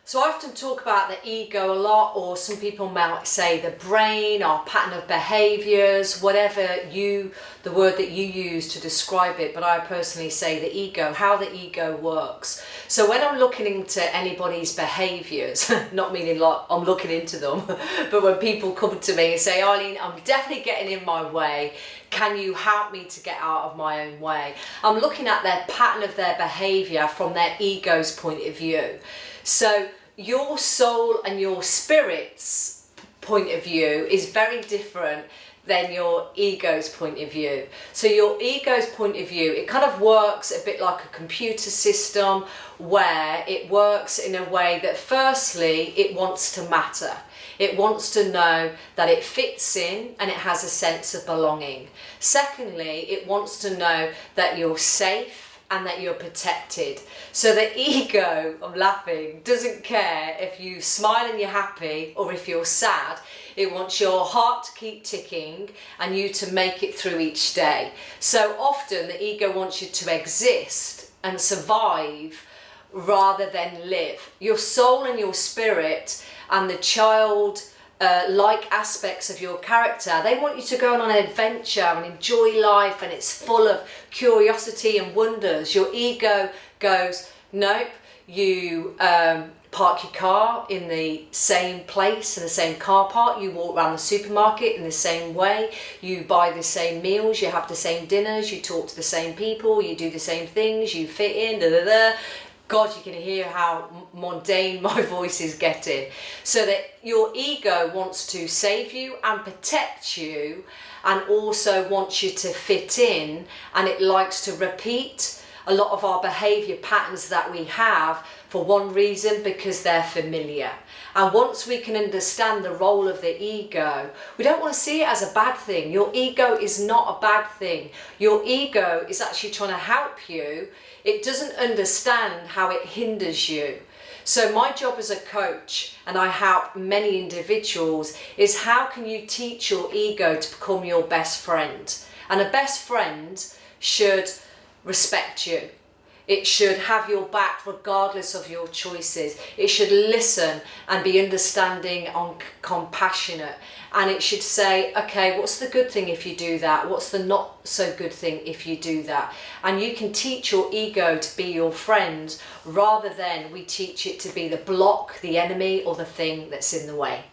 So I often talk about the ego a lot, or some people might say the brain, our pattern of behaviours, whatever the word that you use to describe it, but I personally say the ego, how the ego works. So when I'm looking into anybody's behaviours, not meaning like I'm looking into them, but when people come to me and say, Eileen, I'm definitely getting in my way, can you help me to get out of my own way? I'm looking at their pattern of their behaviour from their ego's point of view. So your soul and your spirit's point of view is very different than your ego's point of view. So your ego's point of view, it kind of works a bit like a computer system, where it works in a way that firstly it wants to matter. It wants to know that it fits in and it has a sense of belonging. Secondly, it wants to know that you're safe and that you're protected. So the ego, I'm laughing, doesn't care if you smile and you're happy or if you're sad. It wants your heart to keep ticking and you to make it through each day. So often the ego wants you to exist and survive rather than live. Your soul and your spirit and the child like aspects of your character, they want you to go on an adventure and enjoy life, and it's full of curiosity and wonders. Your ego goes, nope, you park your car in the same place, in the same car park, you walk around the supermarket in the same way, you buy the same meals, you have the same dinners, you talk to the same people, you do the same things, you fit in, da da da. God, you can hear how mundane my voice is getting. So that your ego wants to save you and protect you, and also wants you to fit in, and it likes to repeat a lot of our behaviour patterns that we have for one reason, because they're familiar. And once we can understand the role of the ego, we don't want to see it as a bad thing. Your ego is not a bad thing. Your ego is actually trying to help you. It doesn't understand how it hinders you. So my job as a coach, and I help many individuals, is how can you teach your ego to become your best friend? And a best friend should respect you. It should have your back regardless of your choices. It should listen and be understanding and compassionate. And it should say, okay, what's the good thing if you do that? What's the not so good thing if you do that? And you can teach your ego to be your friend, rather than we teach it to be the block, the enemy, or the thing that's in the way.